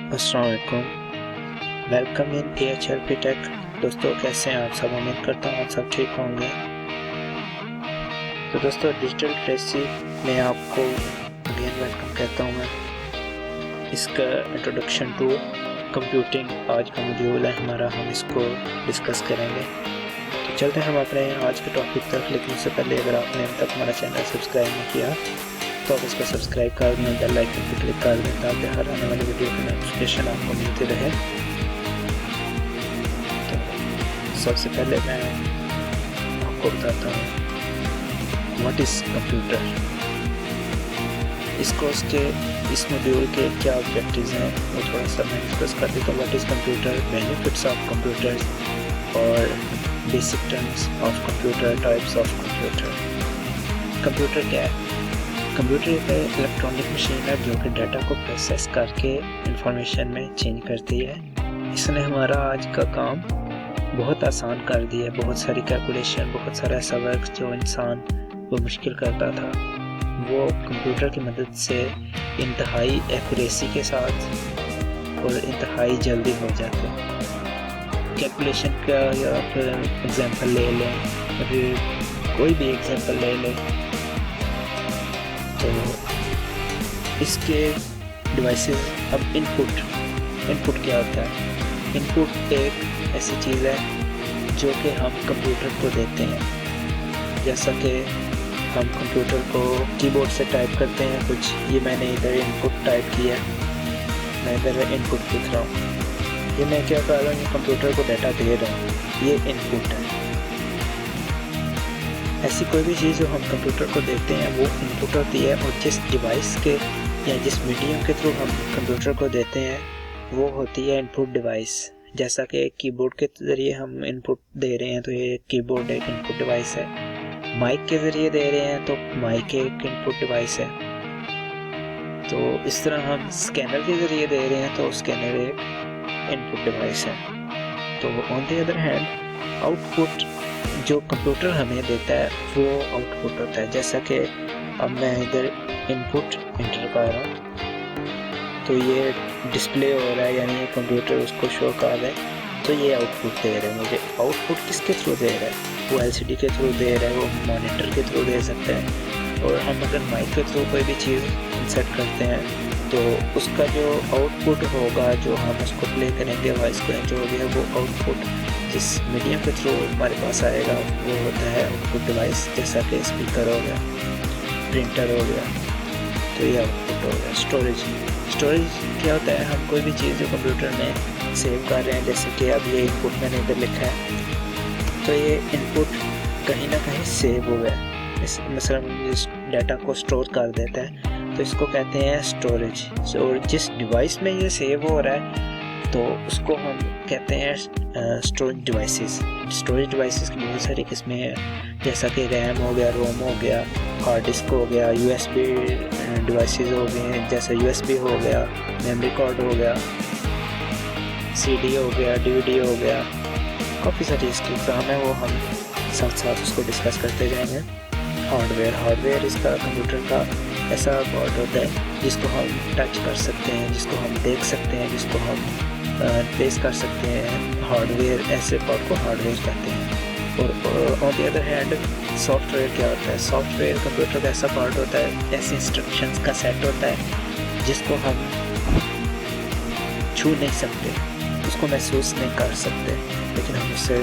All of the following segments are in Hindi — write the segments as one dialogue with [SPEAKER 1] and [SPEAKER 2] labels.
[SPEAKER 1] अस्सलाम वालेकुम। Welcome in AHLP tech. दोस्तों कैसे हैं आप सब? उम्मीद करता हूँ आप सब ठीक होंगे। तो दोस्तों डिजिटल लिटरेसी में आपको अगेन वेलकम कहता हूँ मैं। इसका इंट्रोडक्शन टू कंप्यूटिंग आज का मॉड्यूल है हमारा, हम इसको डिस्कस करेंगे। तो चलते हैं हम अपने आज के टॉपिक तक, लेकिन उससे पहले अगर आपने अब तक हमारा चैनल सब्सक्राइब नहीं किया तो आप इसको सब्सक्राइब कर दें, बेल आइकन पर क्लिक कर दें ताकि हर आने वाली वीडियो की नोटिफिकेशन आपको मिलती रहे। तो सबसे पहले मैं आपको बताता हूँ व्हाट इज़ कंप्यूटर। इस कोर्स के इस मॉड्यूल के क्या ऑब्जेक्टिव्स हैं वो थोड़ा सा मैं डिस्कस कर देता हूँ। What is computer, benefits of computers और basic terms of computer, types of computer. Computer क्या है? कंप्यूटर एक इलेक्ट्रॉनिक मशीन है जो कि डाटा को प्रोसेस करके इंफॉर्मेशन में चेंज करती है। इसने हमारा आज का काम बहुत आसान कर दिया है। बहुत सारी कैलकुलेशन, बहुत सारा ऐसा वर्क जो इंसान वो मुश्किल करता था वो कंप्यूटर की मदद से इंतहाई एक्यूरेसी के साथ और इंतहाई जल्दी हो जाते हैं। कैलकुलेशन का या आप एग्जांपल ले लें, अभी कोई भी एग्जांपल ले लें तो इसके डिवाइसेस। अब इनपुट क्या होता है? इनपुट एक ऐसी चीज़ है जो कि हम कंप्यूटर को देते हैं। जैसा कि हम कंप्यूटर को कीबोर्ड से टाइप करते हैं कुछ, ये मैंने इधर इनपुट टाइप किया, मैं इधर इनपुट लिख रहा हूँ। ये मैं क्या कर रहा हूँ, ये कंप्यूटर को डाटा दे रहा हूँ, ये इनपुट है। ऐसी कोई भी चीज़ जो हम कंप्यूटर को देते हैं वो इनपुट होती है, और जिस डिवाइस के या जिस मीडियम के थ्रू हम कंप्यूटर को देते हैं वो होती है इनपुट डिवाइस। जैसा कि एक कीबोर्ड के ज़रिए हम इनपुट दे रहे हैं तो ये कीबोर्ड एक इनपुट डिवाइस है। माइक के ज़रिए दे रहे हैं तो माइक एक इनपुट डिवाइस है। तो इस तरह हम स्कैनर के ज़रिए दे रहे हैं तो स्कैनर एक इनपुट डिवाइस है। तो on the other hand output जो कंप्यूटर हमें देता है वो आउटपुट होता है। जैसा कि अब मैं इधर इनपुट इंटर कर रहा हूँ तो ये डिस्प्ले हो रहा है, यानी ये कंप्यूटर उसको शो कर रहा है, तो ये आउटपुट दे रहा है मुझे। आउटपुट किसके थ्रू दे रहा है? वो LCD के थ्रू दे रहा है, वो मॉनिटर के थ्रू दे सकते हैं। और हम अगर माइक के थ्रू कोई भी चीज़ इंसर्ट करते हैं तो उसका जो आउटपुट होगा, जो हम उसको प्ले करेंगे वॉइस को जो भी है, वो आउटपुट जिस मीडियम के थ्रू हमारे पास आएगा वो होता है आउटपुट डिवाइस। जैसा कि स्पीकर हो गया, प्रिंटर हो गया, तो ये आउटपुट हो गया। स्टोरेज क्या होता है? हम कोई भी चीज़ जो कंप्यूटर में सेव कर रहे हैं, जैसे कि अब ये इनपुट मैंने इधर लिखा है तो ये इनपुट कहीं ना कहीं सेव हो गया। इस मसलन इस डाटा को स्टोर कर देता है तो इसको कहते हैं स्टोरेज। और जिस डिवाइस में ये सेव हो रहा है तो उसको हम कहते हैं स्टोरेज डिवाइसेस। स्टोरेज डिवाइसेस की बहुत सारी किस्में हैं, जैसा कि रैम हो गया, रोम हो गया, हार्ड डिस्क हो गया, USB डिवाइसेस हो गए, जैसे USB हो गया, मेमोरी कार्ड हो गया, CD हो गया, DVD हो गया। काफ़ी सारी इसकी एग्ज़ाम है, वो हम साथ साथ उसको डिस्कस करते जाएंगे। हार्डवेयर इसका कंप्यूटर का ऐसा पार्ट होता है जिसको हम टच कर सकते हैं, जिसको हम देख सकते हैं, जिसको हम प्लेस कर सकते हैं। हार्डवेयर, ऐसे पार्ट को हार्डवेयर कहते हैं। और on the other hand software क्या होता है? सॉफ्टवेयर कंप्यूटर का ऐसा पार्ट होता है, ऐसे इंस्ट्रक्शंस का सेट होता है जिसको हम छू नहीं सकते, उसको महसूस नहीं कर सकते, लेकिन हम उससे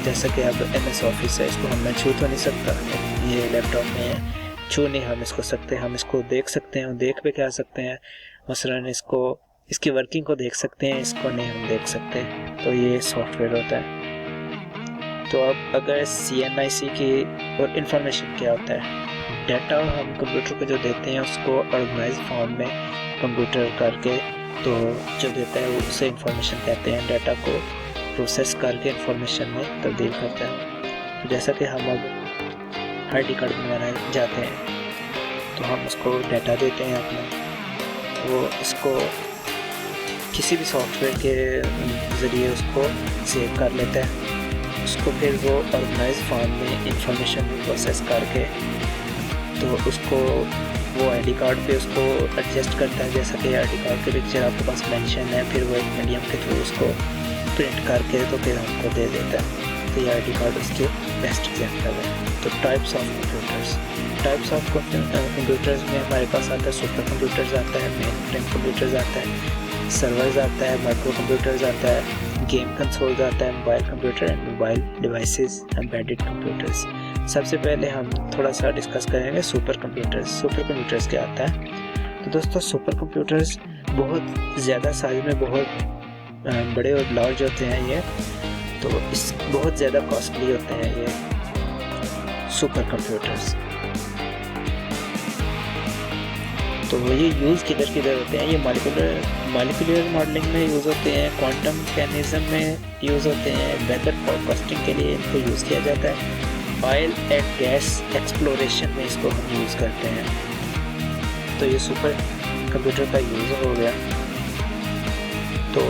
[SPEAKER 1] जैसा कि अब MS ऑफिस है, इसको हम मैं छू तो नहीं सकता, ये लैपटॉप में है, छू नहीं हम इसको सकते, हम इसको देख सकते हैं, देख पे क्या सकते हैं, मसलन इसकी वर्किंग को देख सकते हैं, इसको नहीं हम देख सकते, तो ये सॉफ्टवेयर होता है। तो अब अगर CNIC की और इंफॉर्मेशन क्या होता है? डाटा हम कंप्यूटर को जो देते हैं उसको ऑर्गेनाइज फॉर्म में कंप्यूटर करके तो जो देता है उसे इंफॉर्मेशन कहते हैं। डाटा को प्रोसेस करके इंफॉर्मेशन में तब्दील करता है। तो जैसा कि हम अब ID कार्ड बनवाना जाते हैं तो हम उसको डाटा देते हैं अपना, वो इसको किसी भी सॉफ्टवेयर के ज़रिए उसको सेव कर लेता है, उसको फिर वो ऑर्गेनाइज फॉर्म में इंफॉर्मेशन प्रोसेस करके तो उसको वो आईडी कार्ड पे उसको एडजस्ट करता है, जैसा कि आईडी कार्ड के पिक्चर आपके पास मेंशन है, फिर वो एक मीडियम के थ्रू उसको प्रिंट करके तो फिर हमको दे देता है। तो ये आईडी कार्ड उसके बेस्ट एग्जाम्पल है। तो टाइप्स ऑफ कंप्यूटर्स में हमारे पास आता है सुपर कंप्यूटर्स आता है, मेन फ्रेम कंप्यूटर्स आता है, सर्वर्स आता है, माइक्रो कंप्यूटर्स आता है, गेम कंसोल्स आता है, mobile computer and mobile devices, embedded computers. सबसे पहले हम थोड़ा सा डिस्कस करेंगे सुपर कंप्यूटर्स क्या आता है। तो दोस्तों सुपर कंप्यूटर्स बहुत ज़्यादा साइज में बहुत बड़े और लार्ज होते हैं ये, तो इस बहुत ज़्यादा कॉस्टली होते हैं ये सुपर कंप्यूटर्स। तो ये यूज़ किधर होते हैं, ये मॉलिक्यूलर मॉडलिंग में यूज़ होते हैं, क्वांटम मैकेनिज्म में यूज़ होते हैं, वेदर फोरकास्टिंग के लिए इनको यूज़ किया जाता है, ऑयल एंड गैस एक्सप्लोरेशन में इसको हम यूज़ करते हैं। तो ये सुपर कंप्यूटर का यूज़ हो गया। तो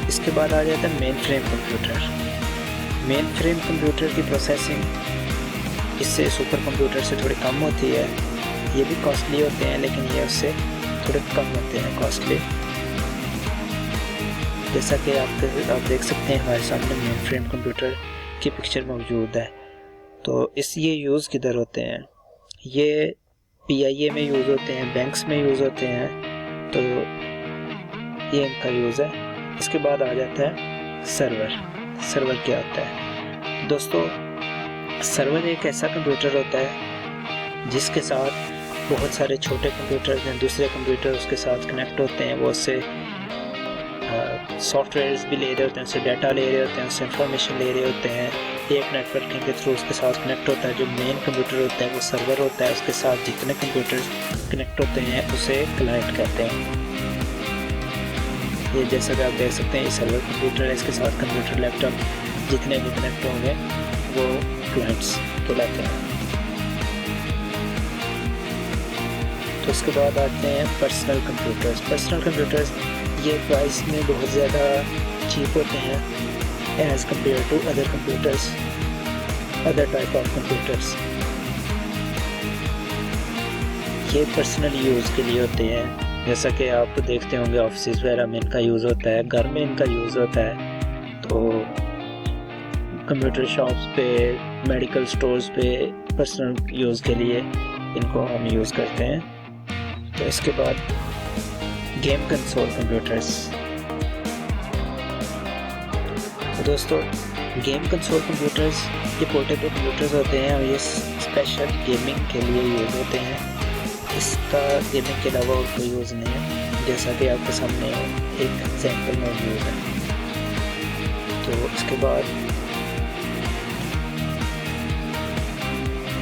[SPEAKER 1] इसके बाद आ जाता है मेन फ्रेम कंप्यूटर की प्रोसेसिंग इससे सुपर कंप्यूटर से थोड़ी कम होती है। ये भी कॉस्टली होते हैं लेकिन ये उससे थोड़े कम होते हैं कॉस्टली। जैसा कि आप देख सकते हैं हमारे सामने मेन फ्रेम कंप्यूटर की पिक्चर मौजूद है। तो ये यूज़ किधर होते हैं, ये PIA में यूज़ होते हैं, बैंक्स में यूज़ होते हैं, तो ये इनका यूज़ है। इसके बाद आ जाता है सर्वर क्या होता है। दोस्तों सर्वर एक ऐसा कंप्यूटर होता है जिसके साथ बहुत सारे छोटे कंप्यूटर हैं, दूसरे कंप्यूटर उसके साथ कनेक्ट होते हैं, वो उससे सॉफ्टवेयर्स भी ले रहे होते हैं, उससे डाटा ले रहे होते हैं, उससे इंफॉर्मेशन ले रहे होते हैं, एक नेटवर्किंग के थ्रू उसके साथ कनेक्ट होता है। जो मेन कंप्यूटर होता है वो सर्वर होता है, उसके साथ जितने कंप्यूटर कनेक्ट होते हैं उसे क्लाइंट कहते हैं। ये जैसा कि आप देख सकते हैं ये सर्वर कंप्यूटर है, इसके साथ कंप्यूटर लैपटॉप जितने भी कनेक्ट होंगे वो क्लाइंट्स कहलाते हैं। तो उसके बाद आते हैं पर्सनल कंप्यूटर्स ये प्राइस में बहुत ज़्यादा चीप होते हैं as compare to other type of computers. ये पर्सनल यूज़ के लिए होते हैं, जैसा कि आप देखते होंगे ऑफिस वगैरह में इनका यूज़ होता है, घर में इनका यूज़ होता है। तो कंप्यूटर शॉप्स पे, मेडिकल स्टोर्स पे पर्सनल यूज़ के लिए इनको हम यूज़ करते हैं। तो इसके बाद गेम कंसोल कंप्यूटर्स। तो दोस्तों गेम कंसोल कंप्यूटर्स ये पोर्टेबल कंप्यूटर्स होते हैं और ये स्पेशल गेमिंग के लिए यूज़ होते हैं। इसका गेमिंग के अलावा और कोई यूज़ नहीं है, जैसा कि आपके सामने एक एग्जाम्पल मौजूद है। तो इसके बाद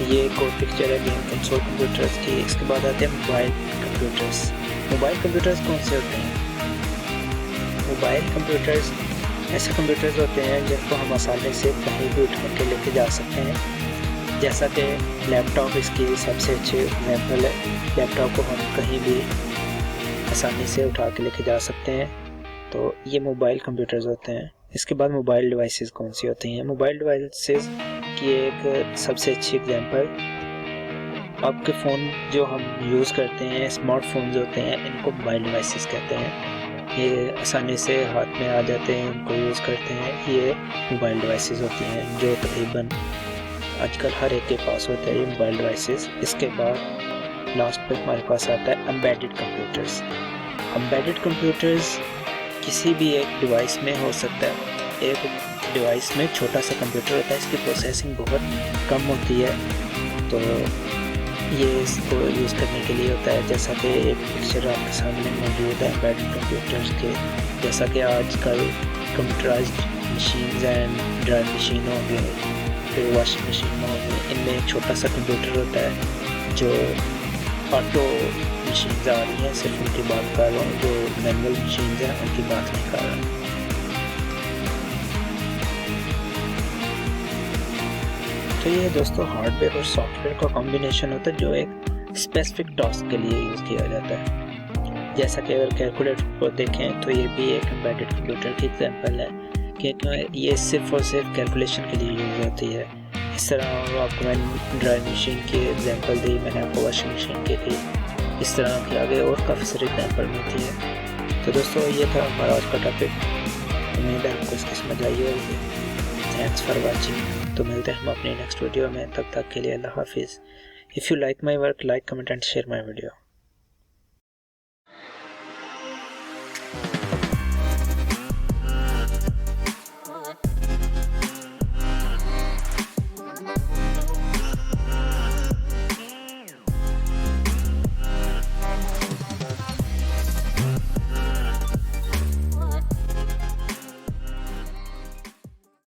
[SPEAKER 1] ये एक और पिक्चर है गेम कंसोल कंप्यूटर्स की। इसके बाद आते हैं मोबाइल कंप्यूटर्स कौन से होते हैं? मोबाइल कंप्यूटर्स ऐसे कंप्यूटर्स होते हैं जिनको हम आसानी से कहीं भी उठा के लेके जा सकते हैं, जैसा कि लैपटॉप इसकी सबसे अच्छी एग्जाम्पल है। लैपटॉप को हम कहीं भी आसानी से उठा के लेके जा सकते हैं, तो ये मोबाइल कंप्यूटर्स होते हैं। इसके बाद मोबाइल डिवाइसेस कौन सी होती हैं? मोबाइल डिवाइसेस की एक सबसे अच्छी एग्जाम्पल आपके फ़ोन जो हम यूज़ करते हैं, स्मार्टफोन्स होते हैं, इनको मोबाइल डिवाइसेस कहते हैं। ये आसानी से हाथ में आ जाते हैं, उनको यूज़ करते हैं, ये मोबाइल डिवाइसेस होती हैं जो तकरीबन आजकल हर एक के पास होते हैं ये मोबाइल डिवाइसेस। इसके बाद लास्ट पे हमारे पास आता है एम्बेडेड कंप्यूटर्स किसी भी एक डिवाइस में हो सकता है। एक डिवाइस में छोटा सा कंप्यूटर होता है, इसकी प्रोसेसिंग बहुत कम होती है, तो ये इसको यूज़ करने के लिए होता है। जैसा कि एक पिक्चर आपके सामने मौजूद है एम्बेडेड कंप्यूटर्स के, जैसा कि आजकल computerised machines and drawing machine हो गई, फिर वॉशिंग मशीन हो गई, इनमें एक छोटा सा कंप्यूटर होता है जो ऑटो मशीन्स आ रही हैं, सिर्फ उनकी बात कर रहा हूँ, जो मैनुअल मशीन्स हैं उनकी बात नहीं कर रहा हूँ। तो ये दोस्तों हार्डवेयर और सॉफ्टवेयर का कॉम्बिनेशन होता है जो एक स्पेसिफिक टास्क के लिए यूज़ किया जाता है। जैसा कि अगर कैलकुलेटर को देखें तो ये भी एक एम्बेडेड कंप्यूटर की एग्जांपल है, क्योंकि ये सिर्फ और सिर्फ कैलकुलेशन के लिए यूज़ होती है। इस तरह आपको मैंने ड्राइंग मशीन की एग्जांपल दी, मैंने आपको वॉशिंग मशीन की दी, इस तरह की आगे और काफ़ी सारी एग्जाम्पल मिलती है। तो दोस्तों ये था हमारा आज का टॉपिक, उम्मीद है आपको इसकी समझ आई होगी। Thanks for watching. तो मिलते हैं हम अपनी नेक्स्ट वीडियो में, तब तक के लिए अल्लाह हाफिज़। If you like my work, like comment and share my video.